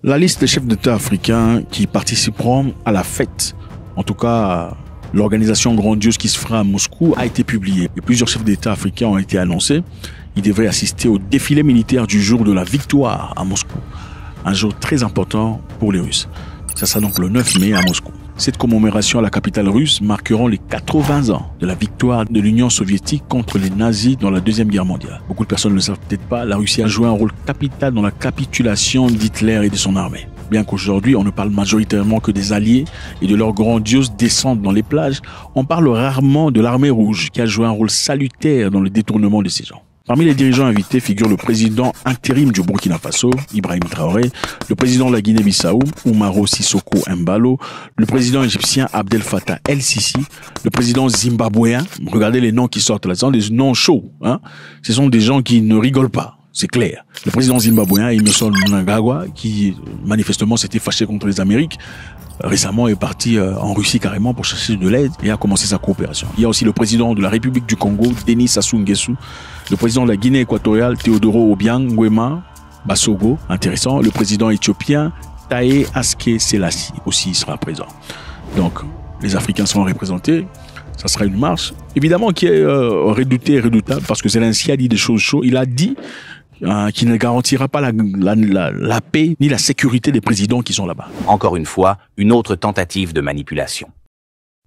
La liste des chefs d'État africains qui participeront à la fête, en tout cas l'organisation grandiose qui se fera à Moscou, a été publiée. Et plusieurs chefs d'État africains ont été annoncés. Ils devraient assister au défilé militaire du jour de la victoire à Moscou. Un jour très important pour les Russes. Ça sera donc le 9 mai à Moscou. Cette commémoration à la capitale russe marqueront les 80 ans de la victoire de l'Union soviétique contre les nazis dans la Deuxième Guerre mondiale. Beaucoup de personnes ne le savent peut-être pas, la Russie a joué un rôle capital dans la capitulation d'Hitler et de son armée. Bien qu'aujourd'hui on ne parle majoritairement que des Alliés et de leur grandiose descente dans les plages, on parle rarement de l'armée rouge qui a joué un rôle salutaire dans le détournement de ces gens. Parmi les dirigeants invités figurent le président intérim du Burkina Faso, Ibrahim Traoré, le président de la Guinée-Bissau, Umaro Sissoko Embalo, le président égyptien Abdel Fattah El-Sisi, le président zimbabwéen. Regardez les noms qui sortent là, ce sont des noms chauds. Ce sont des gens qui ne rigolent pas, c'est clair. Le président zimbabwéen Emmerson Mnangagwa, qui manifestement s'était fâché contre les Amériques, récemment est parti en Russie carrément pour chercher de l'aide et a commencé sa coopération. Il y a aussi le président de la République du Congo, Denis Sassou Nguesso, le président de la Guinée équatoriale, Teodoro Obiang Nguema Basogo, intéressant, le président éthiopien, Taye Aske Selassie aussi sera présent. Donc, les Africains seront représentés. Ça sera une marche, évidemment, qui est redoutée et redoutable parce que Zelensky a dit des choses chaudes. Il a dit qui ne garantira pas la paix ni la sécurité des présidents qui sont là-bas. Encore une fois, une autre tentative de manipulation.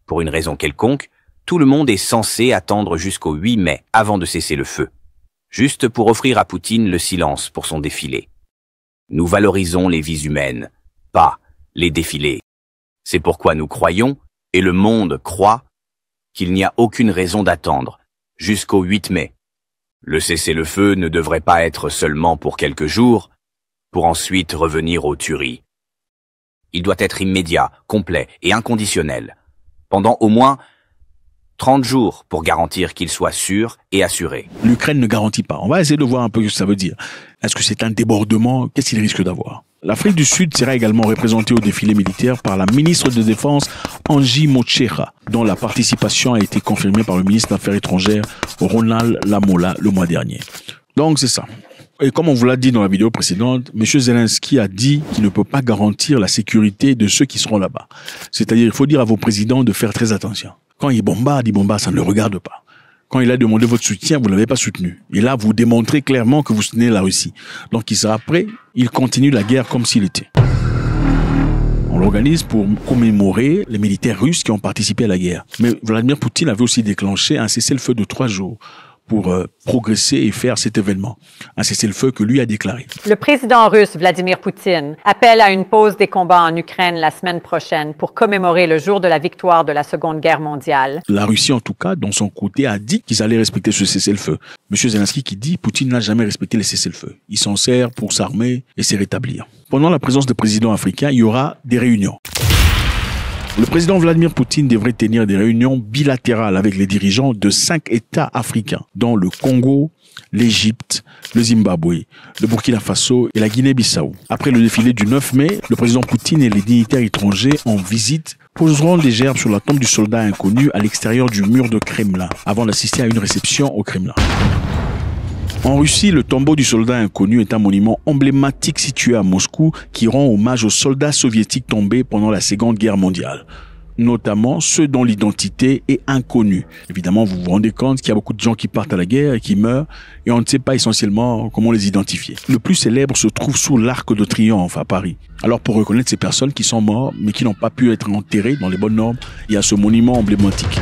Pour une raison quelconque, tout le monde est censé attendre jusqu'au 8 mai avant de cesser le feu, juste pour offrir à Poutine le silence pour son défilé. Nous valorisons les vies humaines, pas les défilés. C'est pourquoi nous croyons, et le monde croit, qu'il n'y a aucune raison d'attendre jusqu'au 8 mai. Le cessez-le-feu ne devrait pas être seulement pour quelques jours, pour ensuite revenir aux tueries. Il doit être immédiat, complet et inconditionnel, pendant au moins 30 jours pour garantir qu'il soit sûr et assuré. L'Ukraine ne garantit pas. On va essayer de voir un peu ce que ça veut dire. Est-ce que c'est un débordement? Qu'est-ce qu'il risque d'avoir? L'Afrique du Sud sera également représentée au défilé militaire par la ministre de Défense Angie Motshekga, dont la participation a été confirmée par le ministre des Affaires étrangères Ronald Lamola le mois dernier. Donc c'est ça. Et comme on vous l'a dit dans la vidéo précédente, M. Zelensky a dit qu'il ne peut pas garantir la sécurité de ceux qui seront là-bas. C'est-à-dire, il faut dire à vos présidents de faire très attention. Quand il bombarde, ça ne le regarde pas. Quand il a demandé votre soutien, vous ne l'avez pas soutenu. Et là, vous démontrez clairement que vous soutenez la Russie. Donc, il sera prêt, il continue la guerre comme s'il était. On l'organise pour commémorer les militaires russes qui ont participé à la guerre. Mais Vladimir Poutine avait aussi déclenché un cessez-le-feu de 3 jours pour progresser et faire cet événement. Un cessez-le-feu que lui a déclaré. Le président russe Vladimir Poutine appelle à une pause des combats en Ukraine la semaine prochaine pour commémorer le jour de la victoire de la Seconde Guerre mondiale. La Russie, en tout cas, dans son côté, a dit qu'ils allaient respecter ce cessez-le-feu. Monsieur Zelensky qui dit Poutine n'a jamais respecté les cessez-le-feu. Il s'en sert pour s'armer et se rétablir. Pendant la présence des présidents africains, il y aura des réunions. Le président Vladimir Poutine devrait tenir des réunions bilatérales avec les dirigeants de 5 États africains, dont le Congo, l'Égypte, le Zimbabwe, le Burkina Faso et la Guinée-Bissau. Après le défilé du 9 mai, le président Poutine et les dignitaires étrangers en visite poseront des gerbes sur la tombe du soldat inconnu à l'extérieur du mur de Kremlin, avant d'assister à une réception au Kremlin. En Russie, le tombeau du soldat inconnu est un monument emblématique situé à Moscou qui rend hommage aux soldats soviétiques tombés pendant la Seconde Guerre mondiale, notamment ceux dont l'identité est inconnue. Évidemment, vous vous rendez compte qu'il y a beaucoup de gens qui partent à la guerre et qui meurent et on ne sait pas essentiellement comment les identifier. Le plus célèbre se trouve sous l'Arc de Triomphe à Paris. Alors pour reconnaître ces personnes qui sont mortes mais qui n'ont pas pu être enterrées dans les bonnes normes, il y a ce monument emblématique.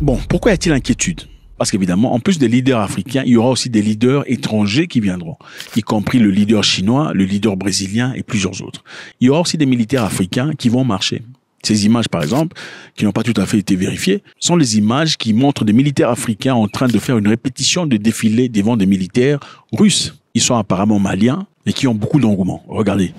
Bon, pourquoi y a-t-il inquiétude ? Parce qu'évidemment, en plus des leaders africains, il y aura aussi des leaders étrangers qui viendront, y compris le leader chinois, le leader brésilien et plusieurs autres. Il y aura aussi des militaires africains qui vont marcher. Ces images, par exemple, qui n'ont pas tout à fait été vérifiées, sont les images qui montrent des militaires africains en train de faire une répétition de défilé devant des militaires russes. Ils sont apparemment maliens et qui ont beaucoup d'engouement. Regardez.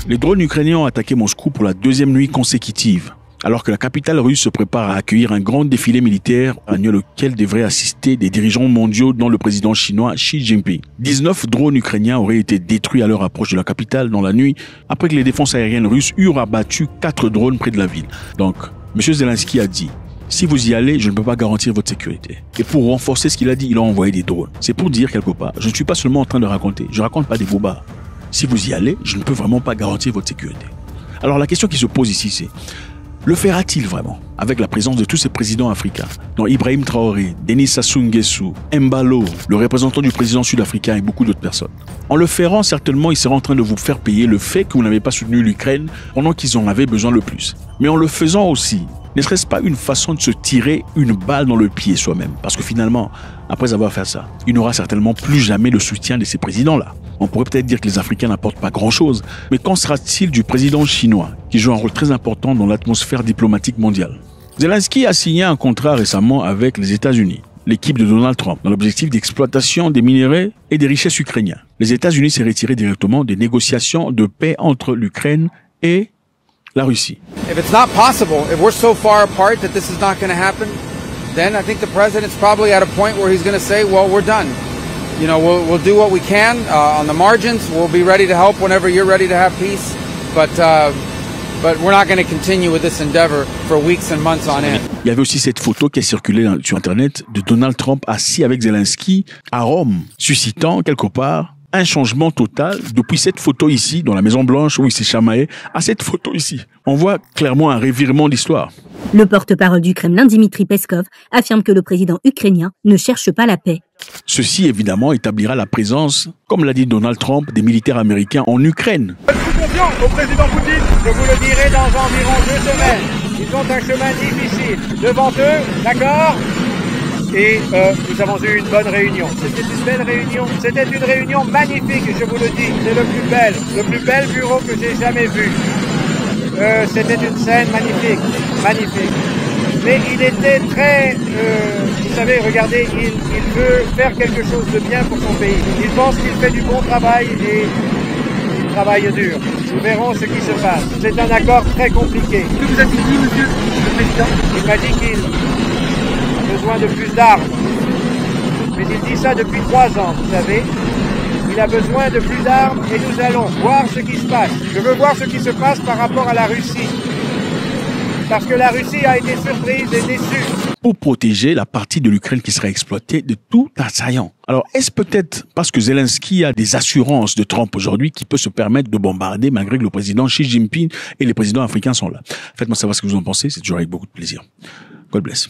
Les drones ukrainiens ont attaqué Moscou pour la 2e nuit consécutive. alors que la capitale russe se prépare à accueillir un grand défilé militaire annuel auquel devraient assister des dirigeants mondiaux dont le président chinois Xi Jinping. 19 drones ukrainiens auraient été détruits à leur approche de la capitale dans la nuit après que les défenses aériennes russes eurent abattu 4 drones près de la ville. Donc, M. Zelensky a dit: si vous y allez, je ne peux pas garantir votre sécurité. Et pour renforcer ce qu'il a dit, il a envoyé des drones. C'est pour dire quelque part, je ne suis pas seulement en train de raconter, je raconte pas des bobards. Si vous y allez, je ne peux vraiment pas garantir votre sécurité. Alors la question qui se pose ici, c'est: le fera-t-il vraiment avec la présence de tous ces présidents africains, dont Ibrahim Traoré, Denis Sassou Nguesso, Embalo, le représentant du président sud-africain et beaucoup d'autres personnes? En le ferant, certainement, il sera en train de vous faire payer le fait que vous n'avez pas soutenu l'Ukraine pendant qu'ils en avaient besoin le plus. Mais en le faisant aussi, ne serait-ce pas une façon de se tirer une balle dans le pied soi-même? Parce que finalement, après avoir fait ça, il n'aura certainement plus jamais le soutien de ces présidents-là. On pourrait peut-être dire que les Africains n'apportent pas grand-chose, mais qu'en sera-t-il du président chinois, qui joue un rôle très important dans l'atmosphère diplomatique mondiale? Zelensky a signé un contrat récemment avec les États-Unis, l'équipe de Donald Trump, dans l'objectif d'exploitation des minerais et des richesses ukrainiens. Les États-Unis s'est retiré directement des négociations de paix entre l'Ukraine et la Russie. If it's not possible, if we're so far apart that this is not going to happen, then I think the president's probably at a point where he's going to say, well, we're done. You know, we'll do what we can on the margins. We'll be ready to help whenever you're ready to have peace. But we're not going to continue with this endeavor for weeks and months on end. Il y avait aussi cette photo qui a circulé sur Internet de Donald Trump assis avec Zelensky à Rome, suscitant quelque part un changement total depuis cette photo ici, dans la Maison Blanche où il s'est chamaillé, à cette photo ici. On voit clairement un revirement d'histoire. Le porte-parole du Kremlin, Dmitri Peskov, affirme que le président ukrainien ne cherche pas la paix. Ceci, évidemment, établira la présence, comme l'a dit Donald Trump, des militaires américains en Ukraine. Faites-vous confiance au président Poutine, je vous le dirai dans environ 2 semaines. Ils ont un chemin difficile devant eux, d'accord? Et nous avons eu une bonne réunion. C'était une belle réunion. C'était une réunion magnifique, je vous le dis. C'est le plus bel bureau que j'ai jamais vu. C'était une scène magnifique, magnifique. Mais il était très, vous savez, regardez, il veut faire quelque chose de bien pour son pays. Il pense qu'il fait du bon travail et il travaille dur. Nous verrons ce qui se passe. C'est un accord très compliqué. Que vous a-t-il dit, monsieur le président? Il m'a dit qu'il a besoin de plus d'armes. Mais il dit ça depuis 3 ans, vous savez. Il a besoin de plus d'armes et nous allons voir ce qui se passe. Je veux voir ce qui se passe par rapport à la Russie. Parce que la Russie a été surprise et déçue. Pour protéger la partie de l'Ukraine qui sera exploitée de tout assaillant. Alors, est-ce peut-être parce que Zelensky a des assurances de Trump aujourd'hui qui peut se permettre de bombarder malgré que le président Xi Jinping et les présidents africains sont là? Faites-moi savoir ce que vous en pensez, c'est toujours avec beaucoup de plaisir. God bless.